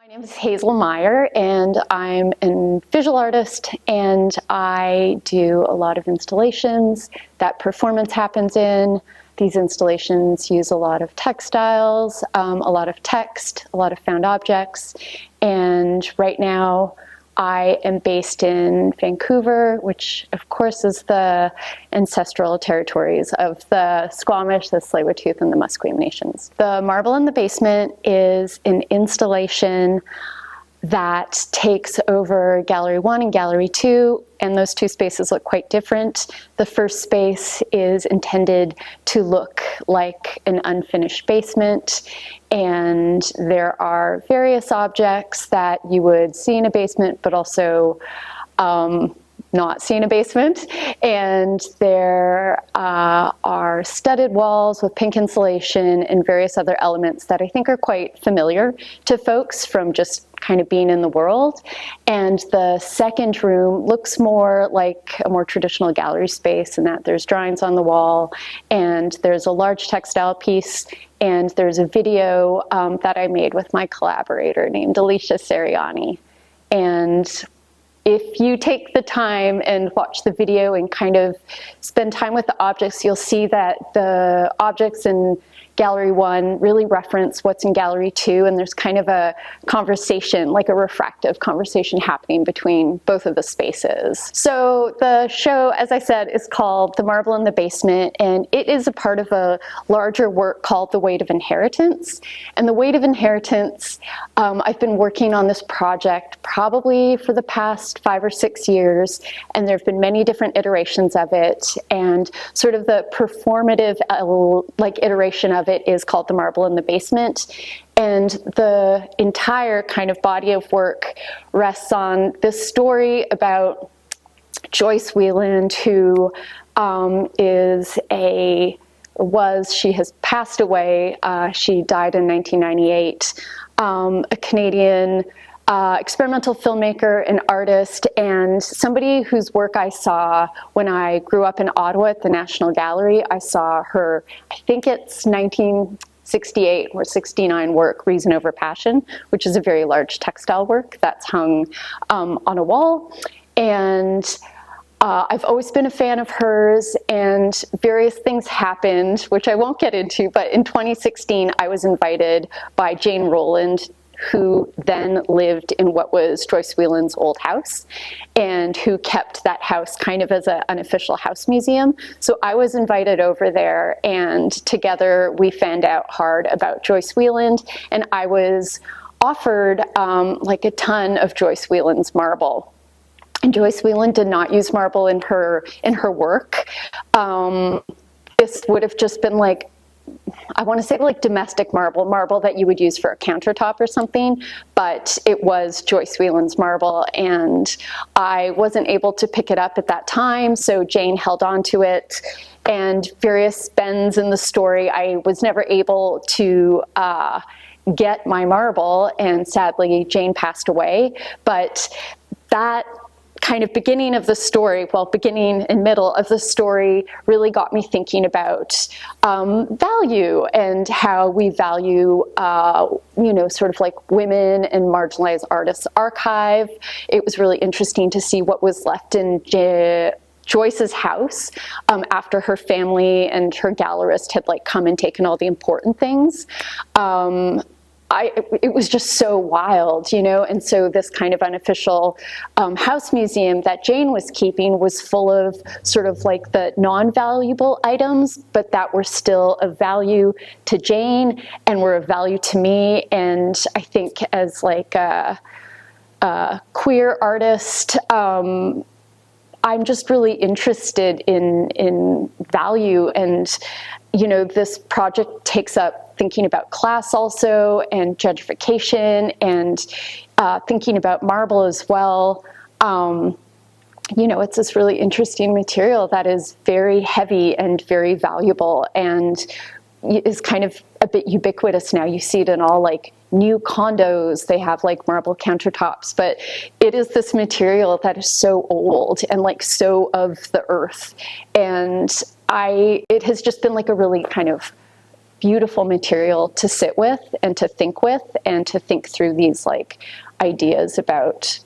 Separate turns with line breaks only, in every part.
My name is Hazel Meyer, and I'm a visual artist, and I do a lot of installations that performance happens in. These installations use a lot of textiles, a lot of text, a lot of found objects, and right now I am based in Vancouver, which of course is the ancestral territories of the Squamish, the Tsleil-Waututh, and the Musqueam nations. The Marble in the Basement is an installation that takes over Gallery 1 and Gallery 2, and those two spaces look quite different. The first space is intended to look like an unfinished basement, and there are various objects that you would see in a basement, but also not see in a basement. And there are studded walls with pink insulation and various other elements that I think are quite familiar to folks from just kind of being in the world. And the second room looks more like a more traditional gallery space in that there's drawings on the wall, and there's a large textile piece, and there's a video that I made with my collaborator named Alicia Seriani. And if you take the time and watch the video and kind of spend time with the objects, you'll see that the objects in Gallery 1 really reference what's in Gallery 2, and there's kind of a conversation, like a refractive conversation happening between both of the spaces. So the show, as I said, is called The Marble in the Basement, and it is a part of a larger work called The Weight of Inheritance. And The Weight of Inheritance, I've been working on this project probably for the past 5 or 6 years, and there have been many different iterations of it, and sort of the performative iteration of it is called The Marble in the Basement. And the entire kind of body of work rests on this story about Joyce Wieland, who she has passed away. She died in 1998, a Canadian experimental filmmaker and artist, and somebody whose work I saw when I grew up in Ottawa at the National Gallery. I saw her, I think it's 1968 or 69 work, Reason Over Passion, which is a very large textile work that's hung on a wall. And I've always been a fan of hers, and various things happened, which I won't get into, but in 2016 I was invited by Jane Rowland, who then lived in what was Joyce Wieland's old house, and who kept that house kind of as an unofficial house museum. So I was invited over there, and together we fanned out hard about Joyce Wieland, and I was offered like a ton of Joyce Wieland's marble. And Joyce Wieland did not use marble in her work. This would have just been like, I want to say like domestic marble that you would use for a countertop or something, but it was Joyce Wieland's marble, and I wasn't able to pick it up at that time, so Jane held on to it, and various bends in the story, I was never able to get my marble, and sadly Jane passed away. But that kind of beginning of the story, beginning and middle of the story, really got me thinking about value and how we value, sort of like women and marginalized artists archive. It was really interesting to see what was left in Joyce's house after her family and her gallerist had come and taken all the important things. It was just so wild, and so this kind of unofficial house museum that Jane was keeping was full of sort of like the non-valuable items, but that were still of value to Jane and were of value to me. And I think as like a queer artist, I'm just really interested in value, and this project takes up thinking about class also, and gentrification, and thinking about marble as well. It's this really interesting material that is very heavy and very valuable, and is kind of a bit ubiquitous now. You see it in all new condos. They have marble countertops, but it is this material that is so old and so of the earth. And it has just been a really kind of beautiful material to sit with and to think through these like ideas about,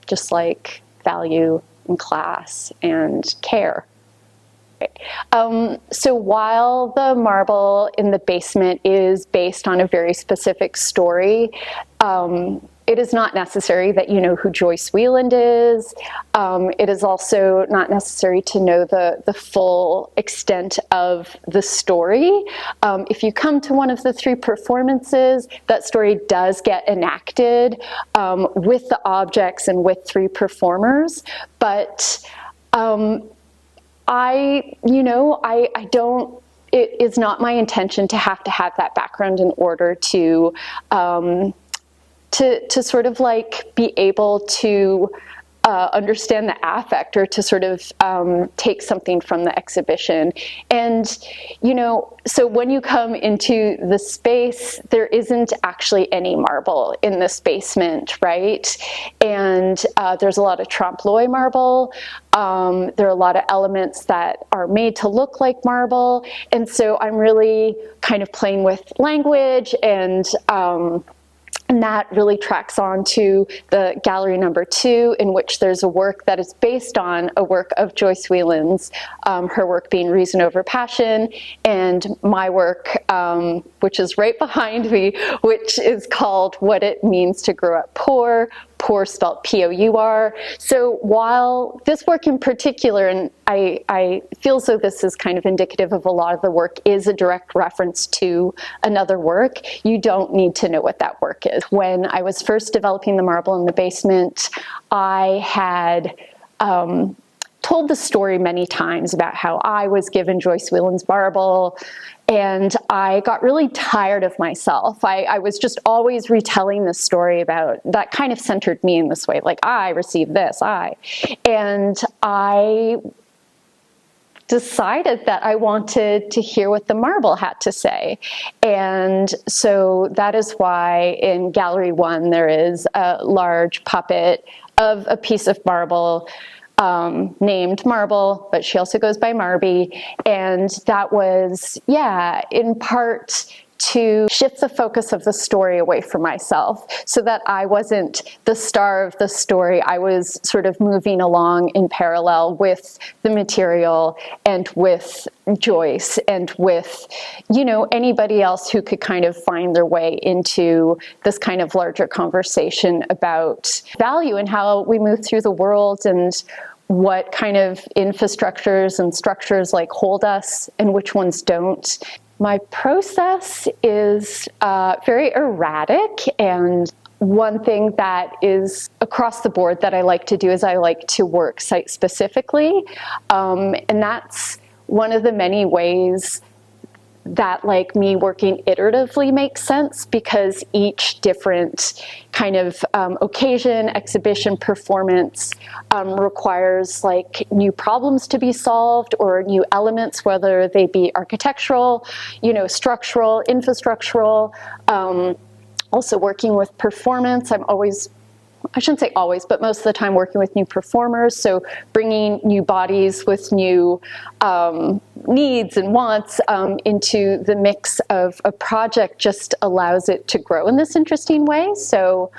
just like value and class and care. So while the marble in the basement is based on a very specific story, it is not necessary that you know who Joyce Wieland is. It is also not necessary to know the full extent of the story. If you come to one of the 3 performances, that story does get enacted with the objects and with 3 performers. But it is not my intention to have that background in order to sort of like be able to understand the affect or to sort of take something from the exhibition. And, so when you come into the space, there isn't actually any marble in this basement, right? And there's a lot of trompe l'oeil marble. There are a lot of elements that are made to look like marble. And so I'm really kind of playing with language, and that really tracks on to the gallery number 2, in which there's a work that is based on a work of Joyce Wieland's, her work being Reason Over Passion, and my work, which is right behind me, which is called What It Means to Grow Up Poor, poor spelled P-O-U-R. So while this work in particular, and I feel as though this is kind of indicative of a lot of the work, is a direct reference to another work, you don't need to know what that work is. When I was first developing the marble in the basement, I had told the story many times about how I was given Joyce Wieland's marble, and I got really tired of myself. I was just always retelling this story about that kind of centered me in this way, like I received this, and I decided that I wanted to hear what the marble had to say. And so that is why in Gallery 1 there is a large puppet of a piece of marble named Marble, but she also goes by Marby. And that was, in part to shift the focus of the story away from myself, so that I wasn't the star of the story. I was sort of moving along in parallel with the material and with Joyce and with, anybody else who could kind of find their way into this kind of larger conversation about value and how we move through the world, and what kind of infrastructures and structures like hold us and which ones don't. My process is very erratic, and one thing that is across the board that I like to do is I like to work site specifically, and that's one of the many ways that like me working iteratively makes sense, because each different kind of occasion, exhibition, performance requires like new problems to be solved or new elements, whether they be architectural, structural, infrastructural. Also working with performance, I shouldn't say always, but most of the time working with new performers. So bringing new bodies with new needs and wants into the mix of a project just allows it to grow in this interesting way. So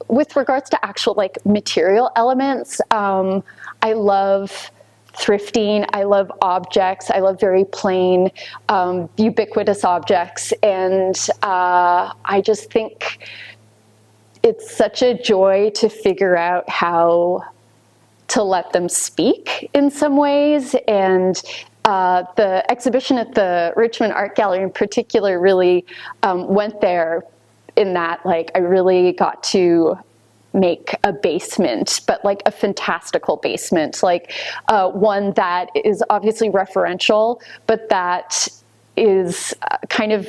with regards to actual like material elements, I love thrifting. I love objects. I love very plain, ubiquitous objects. And I just think it's such a joy to figure out how to let them speak in some ways. And the exhibition at the Richmond Art Gallery in particular really went there in that, like, I really got to make a basement, but like a fantastical basement, like one that is obviously referential, but that is kind of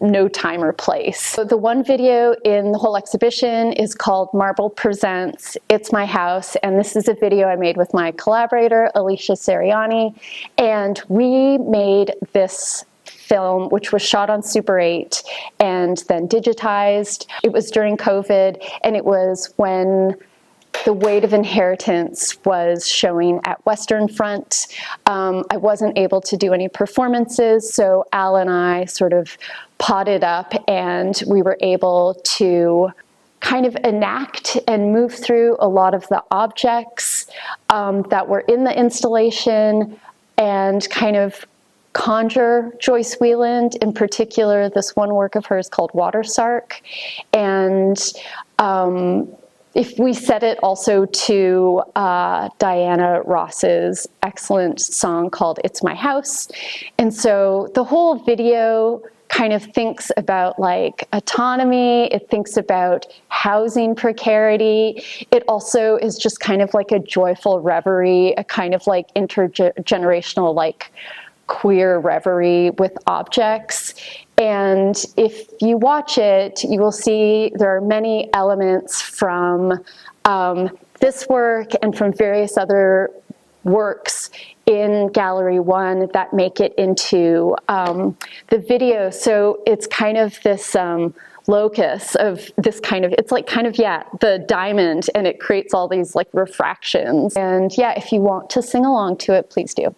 no time or place. So the one video in the whole exhibition is called Marble Presents It's My House, and this is a video I made with my collaborator, Alicia Seriani, and we made this film, which was shot on Super 8 and then digitized. It was during COVID, and it was when The Weight of Inheritance was showing at Western Front. I wasn't able to do any performances, so Al and I sort of potted up, and we were able to kind of enact and move through a lot of the objects that were in the installation and kind of conjure Joyce Wieland, in particular this one work of hers called Water Sark. And if we set it also to Diana Ross's excellent song called It's My House. And so the whole video kind of thinks about like autonomy, it thinks about housing precarity. It also is just kind of like a joyful reverie, a kind of like intergenerational like queer reverie with objects. And if you watch it, you will see there are many elements from this work and from various other works in Gallery 1 that make it into the video. So it's kind of this locus of this kind of, it's like kind of, yeah, the diamond, and it creates all these like refractions. And yeah, if you want to sing along to it, please do.